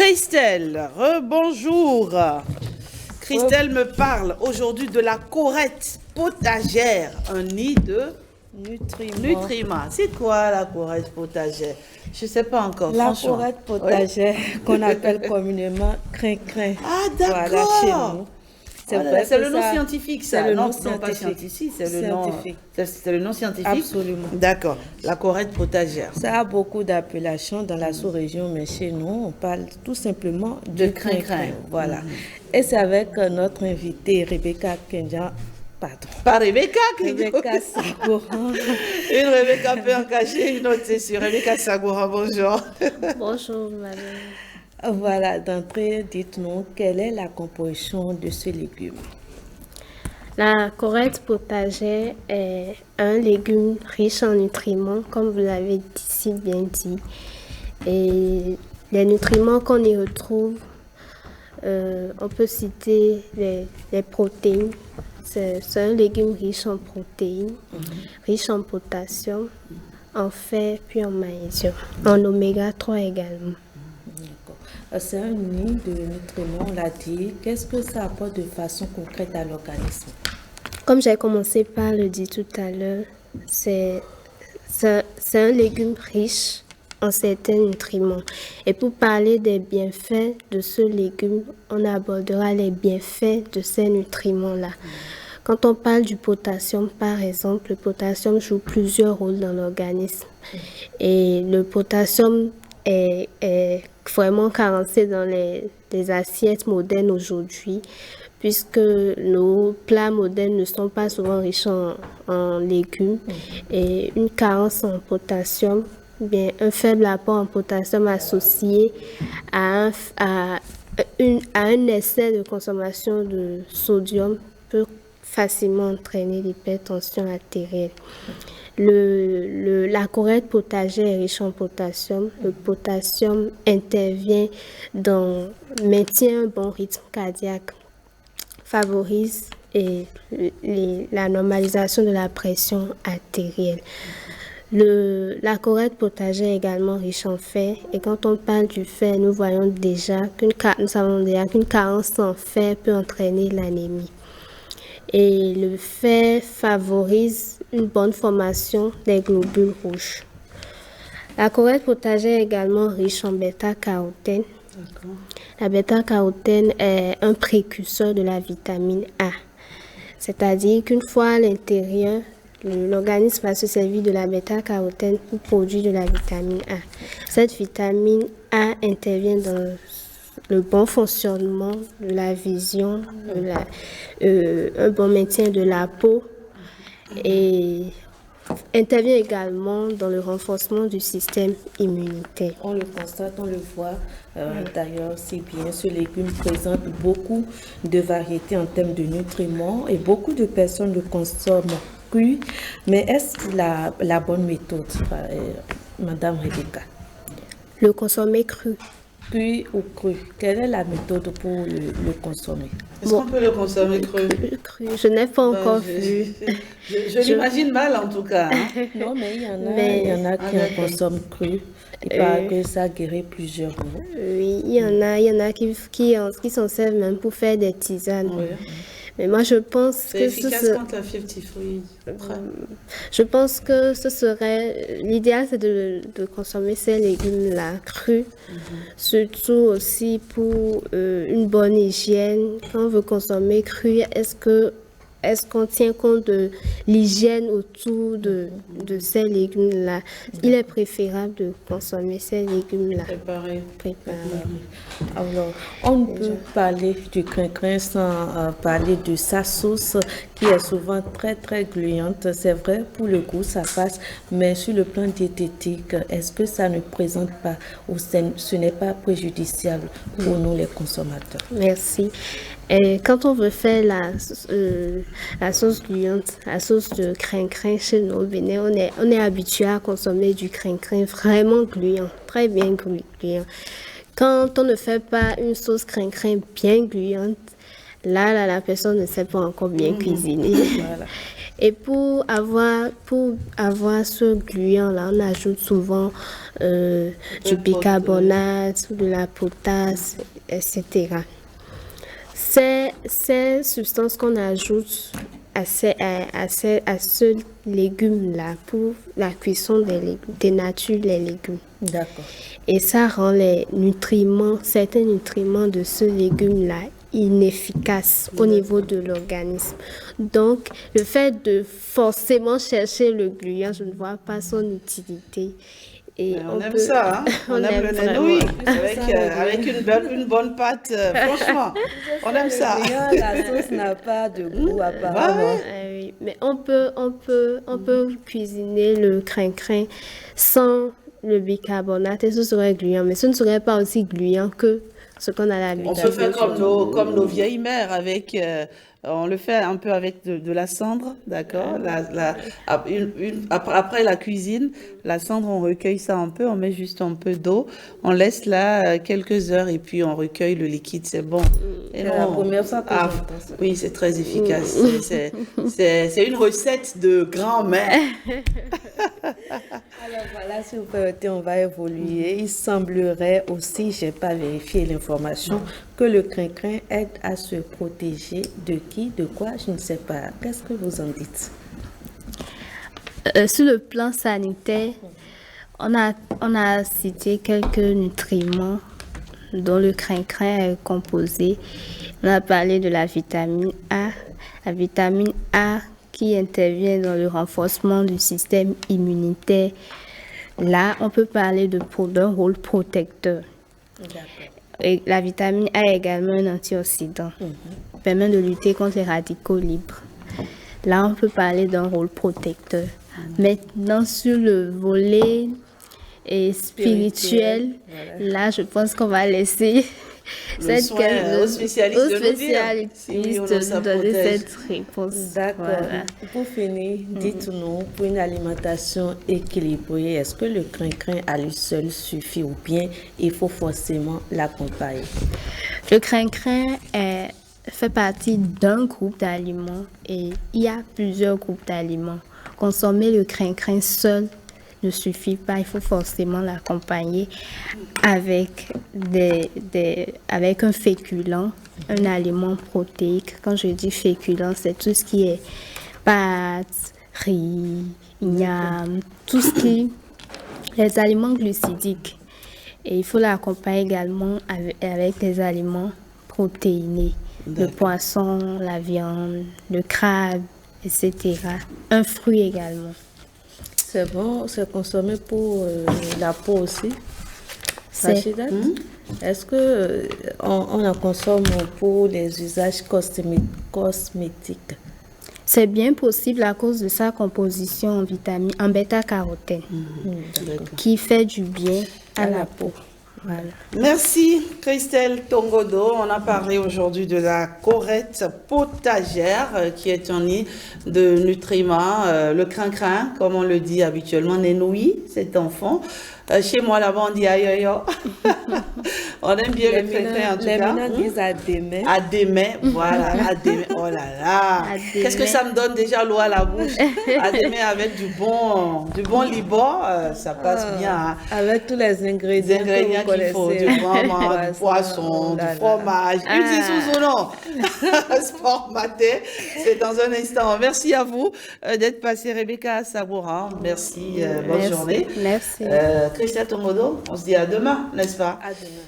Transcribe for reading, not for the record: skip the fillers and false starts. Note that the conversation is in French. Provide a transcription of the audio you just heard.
Christelle, rebonjour. Christelle me parle aujourd'hui de la corette potagère, un nid de nutriments. C'est quoi la corette potagère? Je ne sais pas encore, La franchement. corette potagère, qu'on appelle communément crin-crin. Ah, d'accord. Voilà, chez nous. C'est le nom scientifique, ça. C'est le nom non, pas scientifique, c'est le nom scientifique. C'est le nom scientifique. Absolument. D'accord. La corette potagère. Ça a beaucoup d'appellations dans la sous-région, mais chez nous, on parle tout simplement De de crin-crin. crin-crin. Voilà. Et c'est avec notre invitée Rebecca Kenja. Pardon. Pas Rebecca, Rebecca Sagouran. Une Rebecca peut en cacher, une autre c'est sûr. Rebecca Sagouran, bonjour. Bonjour, madame. Voilà, d'entrée, dites-nous, quelle est la composition de ce légume? La corette potagère est un légume riche en nutriments, comme vous l'avez si bien dit. Et les nutriments qu'on y retrouve, on peut citer les protéines. C'est un légume riche en protéines, riche en potassium, en fer, puis en magnésium, en oméga 3 également. C'est un nid de nutriments, on l'a dit. Qu'est-ce que ça apporte de façon concrète à l'organisme? Comme j'ai commencé par le dire tout à l'heure, c'est un légume riche en certains nutriments. Et pour parler des bienfaits de ce légume, on abordera les bienfaits de ces nutriments-là. Quand on parle du potassium, par exemple, le potassium joue plusieurs rôles dans l'organisme. Et le potassium est vraiment carencé dans les assiettes modernes aujourd'hui, puisque nos plats modernes ne sont pas souvent riches en légumes. Et une carence en potassium, bien, un faible apport en potassium associé à un excès de consommation de sodium peut facilement entraîner l'hypertension artérielle. La corette potagère est riche en potassium. Le potassium maintient un bon rythme cardiaque, favorise la normalisation de la pression artérielle. La corette potagère est également riche en fer. Et quand on parle du fer, nous savons déjà qu'une carence en fer peut entraîner l'anémie. Et le fer favorise une bonne formation des globules rouges. La corette potagère est également riche en bêta-carotène. La bêta-carotène est un précurseur de la vitamine A. C'est-à-dire qu'une fois à l'intérieur, l'organisme va se servir de la bêta-carotène pour produire de la vitamine A. Cette vitamine A intervient dans le bon fonctionnement de la vision, un bon maintien de la peau et intervient également dans le renforcement du système immunitaire. On le constate, on le voit. D'ailleurs, c'est bien, ce légume présente beaucoup de variétés en termes de nutriments et beaucoup de personnes le consomment cru. Mais est-ce la bonne méthode, Madame Rebecca? Le consommer cru. Cuit ou cru? Quelle est la méthode pour le consommer? Est-ce qu'on peut le consommer cru? Cru. Je n'ai pas encore vu. Je l'imagine mal en tout cas. Hein. Non, mais il y en a qui en consomment cru. Il paraît que ça guérit plusieurs maux. Oui, il y en a qui s'en servent même pour faire des tisanes. Oui. Mais moi, je pense c'est efficace contre la fièvre typhoïde. Je pense que l'idéal, c'est de consommer ces légumes-là crus, surtout aussi pour une bonne hygiène. Quand on veut consommer cru, est-ce qu'on tient compte de l'hygiène autour de ces légumes-là? Il est préférable de consommer ces légumes-là. Préparés. Alors, on ne peut parler du crin-crin sans parler de sa sauce qui est souvent très très gluante. C'est vrai, pour le goût, ça passe, mais sur le plan diététique, est-ce que ça ne présente pas ou ce n'est pas préjudiciable pour nous les consommateurs? Merci. Et quand on veut faire la sauce gluante, la sauce de crin-crin chez nous au Bénin, on est habitué à consommer du crin-crin vraiment gluant, très bien gluant. Quand on ne fait pas une sauce crin-crin bien gluante, là, la personne ne sait pas encore bien cuisiner. Voilà. Et pour avoir ce gluant-là, on ajoute souvent du bicarbonate, de la potasse, etc. Ces substances qu'on ajoute à ce légume-là pour la cuisson dénature les légumes. D'accord. Et ça rend certains nutriments de ce légume-là inefficaces au niveau de l'organisme. Donc, le fait de forcément chercher le gluant, je ne vois pas son utilité. Et on aime ça, hein? On aime le nenouille avec une bonne pâte. Franchement, on aime ça. La sauce n'a pas de goût apparemment. Oui, mais on peut cuisiner le crin-crin sans le bicarbonate et ce serait gluant. Mais ce ne serait pas aussi gluant que ce qu'on a l'habitude. On peut faire comme nos vieilles mères avec... on le fait un peu avec de la cendre, d'accord? Après la cuisine, la cendre, on recueille ça un peu, on met juste un peu d'eau, on laisse là quelques heures et puis on recueille le liquide, c'est bon. C'est la première fois que j'entends ça. Oui, c'est très efficace. C'est une recette de grand-mère. Alors voilà, si vous permettez, on va évoluer. Il semblerait aussi, je n'ai pas vérifié l'information, que le crin-crin aide à se protéger de qui, de quoi, je ne sais pas. Qu'est-ce que vous en dites? Sur le plan sanitaire, on a cité quelques nutriments dont le crin-crin est composé. On a parlé de la vitamine A. La vitamine A qui intervient dans le renforcement du système immunitaire. Là, on peut parler d'un rôle protecteur. Et la vitamine A est également un antioxydant. Permet de lutter contre les radicaux libres. Là, on peut parler d'un rôle protecteur. Maintenant, sur le volet spirituel, là, je pense qu'on va laisser aux spécialistes de nous donner cette réponse. D'accord. Voilà. Pour finir, dites-nous, pour une alimentation équilibrée, est-ce que le crin-crin à lui seul suffit ou bien il faut forcément l'accompagner? Le crin-crin fait partie d'un groupe d'aliments et il y a plusieurs groupes d'aliments. Consommer le crin-crin seul ne suffit pas, il faut forcément l'accompagner avec avec un féculent, un aliment protéique. Quand je dis féculent, c'est tout ce qui est pâtes, riz, igname, tout ce qui les aliments glucidiques. Et il faut l'accompagner également avec des aliments protéinés, le poisson, la viande, le crabe, etc. Un fruit également. C'est bon, c'est consommé pour la peau aussi. Est-ce que on en consomme pour les usages cosmétiques? C'est bien possible à cause de sa composition en bêta-carotène qui fait du bien à la peau. Voilà. Merci Christelle Tongodo. On a parlé aujourd'hui de la corette potagère qui est un nid de nutriments. Le crin-crin, comme on le dit habituellement, nenouille, cet enfant. Chez moi, là-bas, on dit aïe. On aime bien le crin-crin en tout cas. Les Minans disent adémé. Adémé, voilà, adémé. Oh là là. Qu'est-ce que ça me donne déjà l'eau à la bouche? Adémé avec du bon libor, ça passe bien. Hein. Avec tous les ingrédients qu'il faut, du vraiment, du poisson, du fromage. Ils disent sous son nom. Sport maté. C'est dans un instant. Merci à vous d'être passé, Rebecca Sabourin. Merci, bonne journée. Merci. Christelle Tongodo, on se dit à demain, n'est-ce pas? À demain.